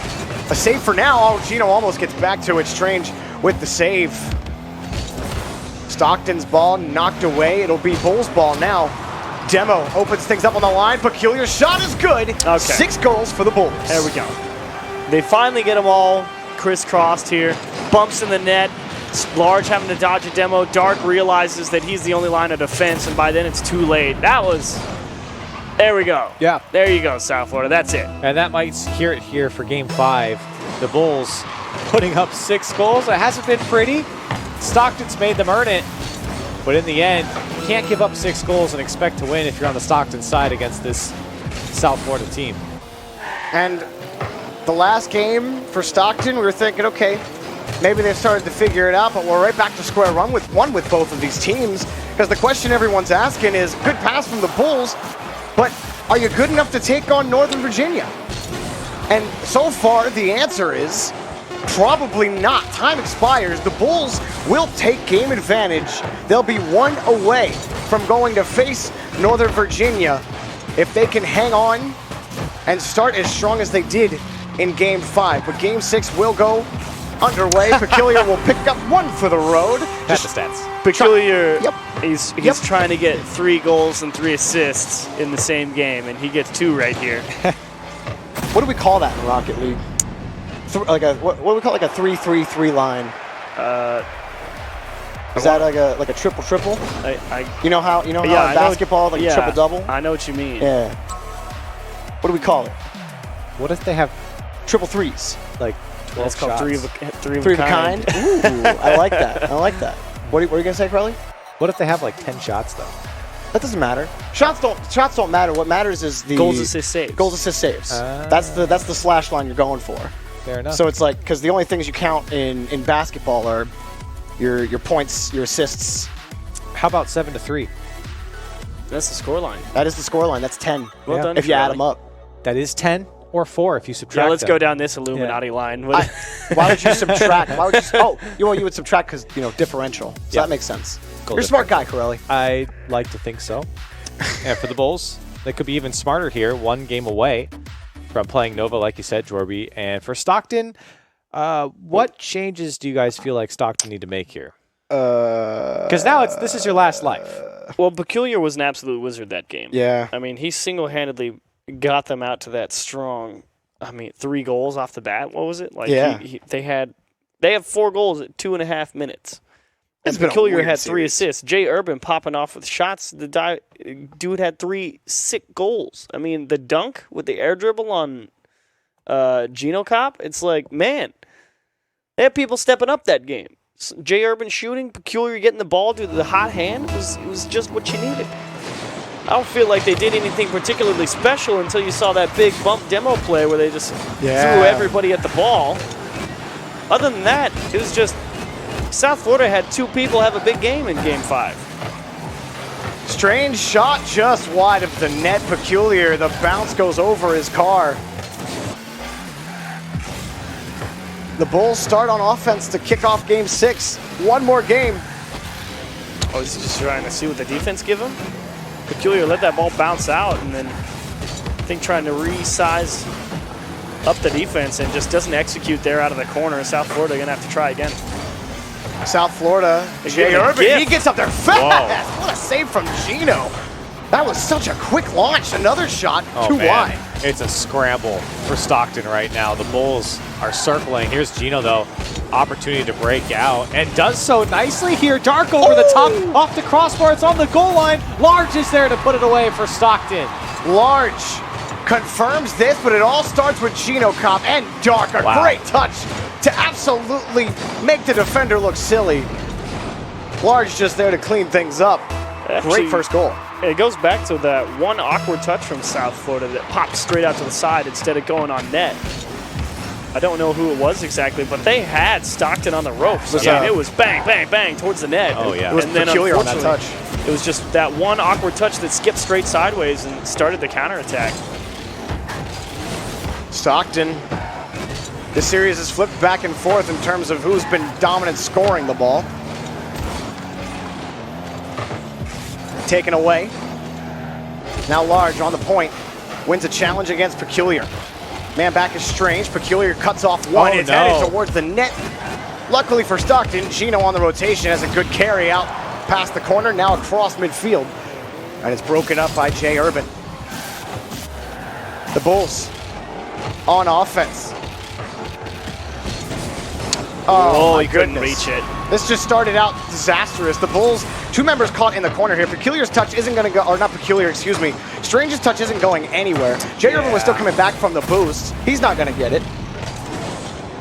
Speaker 1: A save for now. Oh, Gino almost gets back to it. Strange with the save. Stockton's ball knocked away. It'll be Bulls ball now. Demo opens things up on the line. Peculiar shot is good.
Speaker 3: Okay.
Speaker 1: 6 goals for the Bulls.
Speaker 3: There we go. They finally get them all crisscrossed here. Bumps in the net. Large having to dodge a Demo. Dark realizes that he's the only line of defense, and by then it's too late. That was... There we go.
Speaker 2: Yeah.
Speaker 3: There you go, South Florida. That's it.
Speaker 2: And that might hear it here for Game 5. The Bulls putting up 6 goals. It hasn't been pretty. Stockton's made them earn it. But in the end, you can't give up 6 goals and expect to win if you're on the Stockton side against this South Florida team.
Speaker 1: And the last game for Stockton, we were thinking, okay, maybe they've started to figure it out, but we're right back to square one with both of these teams. Because the question everyone's asking is, good pass from the Bulls, but are you good enough to take on Northern Virginia? And so far, the answer is probably not. Time expires. The Bulls will take game advantage. They'll be 1 away from going to face Northern Virginia if they can hang on and start as strong as they did in Game 5. But Game 6 will go underway. Peculiar will pick up 1 for the road.
Speaker 2: That's the stats.
Speaker 3: Peculiar,
Speaker 1: Yep.
Speaker 3: he's
Speaker 1: Yep.
Speaker 3: trying to get 3 goals and 3 assists in the same game, and he gets 2 right here.
Speaker 1: What do we call that in Rocket League? What do we call like a 3-3-3 line? Is that like a triple? You know how in basketball like a triple double?
Speaker 3: I know what you mean.
Speaker 1: Yeah. What do we call it?
Speaker 2: What if they have
Speaker 1: Triple threes.
Speaker 2: like 12
Speaker 3: It's called
Speaker 2: shots?
Speaker 3: three of
Speaker 1: Three
Speaker 3: a
Speaker 1: of a
Speaker 3: kind.
Speaker 1: kind. Ooh, I like that. I like that. What are you gonna say, Crowley?
Speaker 2: What if they have like 10 shots though?
Speaker 1: That doesn't matter. Shots don't matter. What matters is the
Speaker 3: Goals, assists, saves.
Speaker 1: Goals, assists, saves. That's the slash line you're going for.
Speaker 2: Fair enough.
Speaker 1: So it's like, because the only things you count in basketball are your points, your assists.
Speaker 2: How about 7-3?
Speaker 3: That's the scoreline.
Speaker 1: That is the scoreline. That's 10.
Speaker 3: Well done,
Speaker 1: if you add
Speaker 3: Crowley.
Speaker 1: them up.
Speaker 2: That is 10 or 4 if you subtract.
Speaker 3: Yeah, let's
Speaker 2: them.
Speaker 3: go down this Illuminati line.
Speaker 1: Why would you subtract? Why would you? You would subtract because differential. So
Speaker 2: Yeah.
Speaker 1: that makes sense.
Speaker 2: Goal
Speaker 1: You're a smart guy, Corelli.
Speaker 2: I like to think so. And for the Bulls, they could be even smarter here. 1 game away from playing Nova, like you said, Jorby. And for Stockton, what changes do you guys feel like Stockton need to make here? Because now this is your last life.
Speaker 3: Well, Peculiar was an absolute wizard that game.
Speaker 1: Yeah.
Speaker 3: I mean, he single-handedly got them out to that strong. 3 goals off the bat. What was it? Like?
Speaker 1: Yeah.
Speaker 3: They have 4 goals at 2.5 minutes.
Speaker 1: It's
Speaker 3: And
Speaker 1: been a
Speaker 3: Peculiar
Speaker 1: weird
Speaker 3: had 3
Speaker 1: series.
Speaker 3: assists. Jay Urban popping off with shots. The dude had 3 sick goals. I mean, the dunk with the air dribble on Gino Cop. It's like, man, they have people stepping up that game. Jay Urban shooting, Peculiar getting the ball due to the hot hand. It was just what you needed. I don't feel like they did anything particularly special until you saw that big bump demo play where they just threw everybody at the ball. Other than that, it was just South Florida had 2 people have a big game in Game 5.
Speaker 1: Strange shot just wide of the net. Peculiar. The bounce goes over his car. The Bulls start on offense to kick off Game 6. 1 more game.
Speaker 3: Oh, is he just trying to see what the defense give him? Peculiar let that ball bounce out and then I think trying to resize up the defense and just doesn't execute there out of the corner. South Florida going to have to try again.
Speaker 1: South Florida. Jay
Speaker 3: giving a
Speaker 1: Urban.
Speaker 3: gift.
Speaker 1: He gets up there fast. What a save from Gino. That was such a quick launch. Another shot. Too wide.
Speaker 2: It's a scramble for Stockton right now. The Bulls are circling. Here's Gino, though. Opportunity to break out, and does so nicely here. Dark over the top, off the crossbar. It's on the goal line. Large is there to put it away for Stockton.
Speaker 1: Large confirms this, but it all starts with Gino Cop and Dark. A great touch to absolutely make the defender look silly. Large just there to clean things up.
Speaker 3: Actually,
Speaker 1: Great first goal.
Speaker 3: It goes back to that one awkward touch from South Florida that popped straight out to the side instead of going on net. I don't know who it was exactly, but they had Stockton on the ropes. It was bang, bang, bang towards the net.
Speaker 2: Oh, yeah.
Speaker 1: It was
Speaker 3: And then
Speaker 1: peculiar on that
Speaker 3: unfortunately,
Speaker 1: touch.
Speaker 3: it was just that one awkward touch that skipped straight sideways and started the counterattack.
Speaker 1: Stockton, this series has flipped back and forth in terms of who's been dominant scoring the ball. Taken away. Now Large on the point. Wins a challenge against Peculiar. Man back is Strange. Peculiar cuts off one. It's headed towards the net. Luckily for Stockton, Gino on the rotation has a good carry out past the corner, now across midfield. And it's broken up by Jay Urban. The Bulls on offense. Oh my
Speaker 3: he couldn't
Speaker 1: goodness.
Speaker 3: reach it.
Speaker 1: This just started out disastrous. The Bulls, two members caught in the corner here. Peculiar's touch isn't going to go, or not Peculiar, excuse me. Strange's touch isn't going anywhere. Jay Urban was still coming back from the boost. He's not going to get it.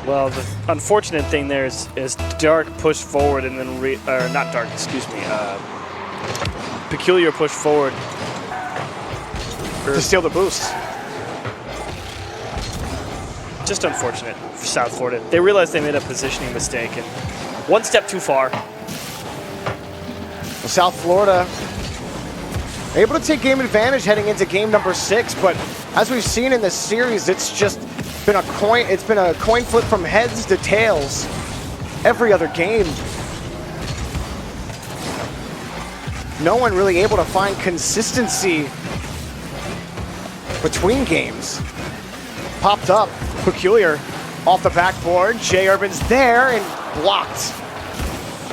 Speaker 3: Well, the unfortunate thing there is Dark pushed forward and then, or not Dark, excuse me, Peculiar pushed forward.
Speaker 1: To steal the boost.
Speaker 3: Just unfortunate for South Florida. They realized they made a positioning mistake and one step too far.
Speaker 1: Well, South Florida able to take game advantage heading into game number 6, but as we've seen in this series, it's just been a coin. It's been a coin flip from heads to tails every other game. No one really able to find consistency between games. Popped up, Peculiar off the backboard. Jay Urban's there and blocked.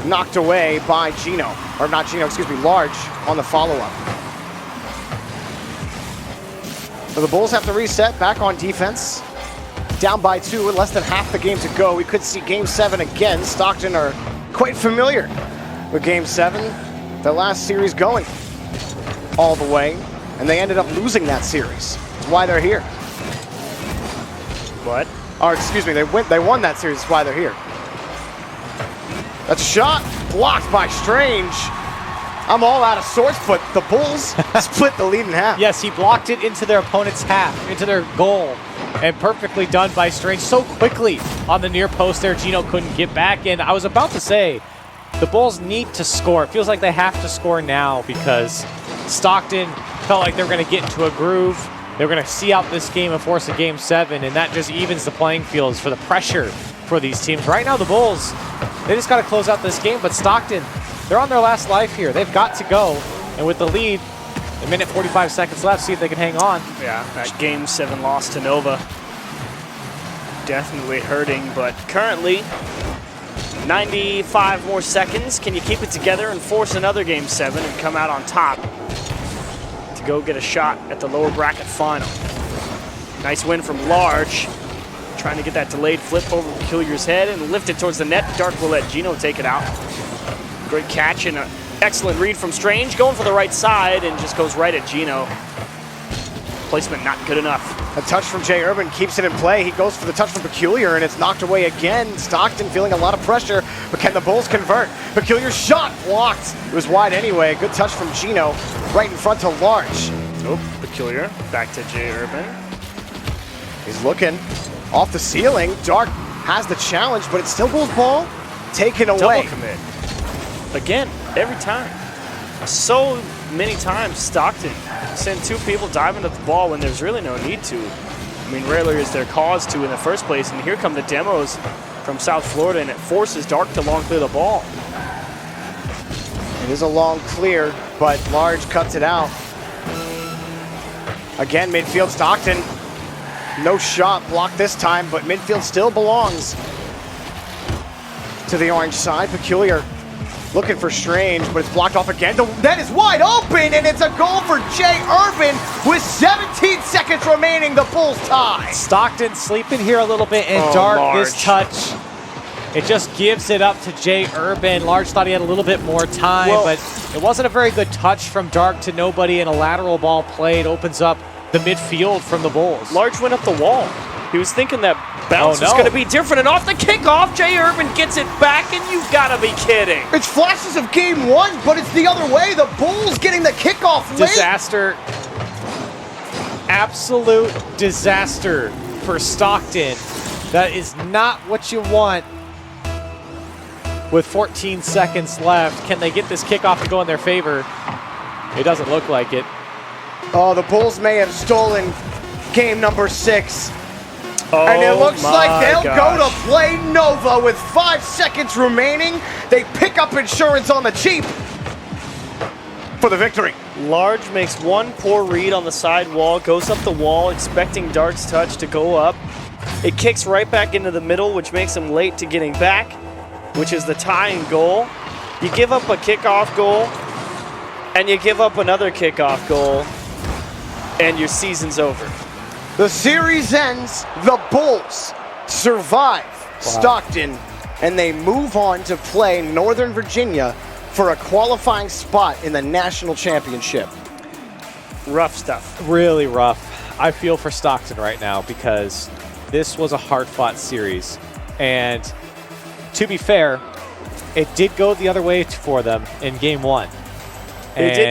Speaker 1: Knocked away by Gino, or not Gino, excuse me, Large on the follow-up. So the Bulls have to reset back on defense. Down by 2 with less than half the game to go. We could see game 7 again. Stockton are quite familiar with game 7. The last series going all the way, and they ended up losing that series. That's why they're here.
Speaker 3: What?
Speaker 1: Or excuse me, they won that series. That's why they're here. That's a shot blocked by Strange. I'm all out of sorts, but the Bulls split the lead in half.
Speaker 2: Yes, he blocked it into their opponent's half, into their goal, and perfectly done by Strange so quickly on the near post there. Gino couldn't get back, and I was about to say, the Bulls need to score. It feels like they have to score now because Stockton felt like they were going to get into a groove. They were going to see out this game and force a game 7, and that just evens the playing fields for the pressure for these teams. Right now, the Bulls, they just got to close out this game, but Stockton, they're on their last life here. They've got to go, and with the lead, a minute 45 seconds left, see if they can hang on.
Speaker 3: Yeah, that game 7 loss to Nova. Definitely hurting, but currently, 95 more seconds. Can you keep it together and force another game 7 and come out on top to go get a shot at the lower bracket final? Nice win from Large. Trying to get that delayed flip over Peculiar's head and lift it towards the net. Dark will let Gino take it out. Great catch and an excellent read from Strange. Going for the right side and just goes right at Gino. Placement not good enough.
Speaker 1: A touch from Jay Urban keeps it in play. He goes for the touch from Peculiar, and it's knocked away again. Stockton feeling a lot of pressure, but can the Bulls convert? Peculiar shot blocked. It was wide anyway. Good touch from Gino, right in front to Large.
Speaker 3: Oh, Peculiar. Back to Jay Urban.
Speaker 1: He's looking off the ceiling. Dark has the challenge, but it's still Bulls ball. Taken away.
Speaker 3: Double commit. Again, every time. So many times Stockton send 2 people diving at the ball when there's really no need to. I mean, rarely is there cause to in the first place, and here come the demos from South Florida, and it forces Dark to long clear the ball.
Speaker 1: It is a long clear, but Large cuts it out. Again, midfield Stockton. No shot blocked this time, but midfield still belongs to the orange side. Peculiar looking for Strange, but it's blocked off again. The net is wide open, and it's a goal for Jay Urban with 17 seconds remaining. The Bulls tie.
Speaker 2: Stockton sleeping here a little bit, and Dark,
Speaker 3: Large.
Speaker 2: this touch, it just gives it up to Jay Urban. Large thought he had a little bit more time, but it wasn't a very good touch from Dark to nobody, and a lateral ball played opens up the midfield from the Bulls.
Speaker 3: Large went up the wall. He was thinking that bounce was going to be different, and off the kickoff, Jay Urban gets it back, and you've got to be kidding.
Speaker 1: It's flashes of game 1, but it's the other way. The Bulls getting the kickoff late.
Speaker 2: Disaster. Absolute disaster for Stockton. That is not what you want with 14 seconds left. Can they get this kickoff to go in their favor? It doesn't look like it.
Speaker 1: Oh, the Bulls may have stolen game number 6. And it looks like they'll go to play Nova with 5 seconds remaining. They pick up insurance on the cheap for the victory.
Speaker 3: Large makes one poor read on the side wall, goes up the wall, expecting Dark's touch to go up. It kicks right back into the middle, which makes him late to getting back, which is the tying goal. You give up a kickoff goal, and you give up another kickoff goal, and your season's over.
Speaker 1: The series ends. The Bulls survive Stockton, and they move on to play Northern Virginia for a qualifying spot in the national championship.
Speaker 3: Rough stuff.
Speaker 2: Really rough. I feel for Stockton right now because this was a hard-fought series. And to be fair, it did go the other way for them in game 1.
Speaker 3: It did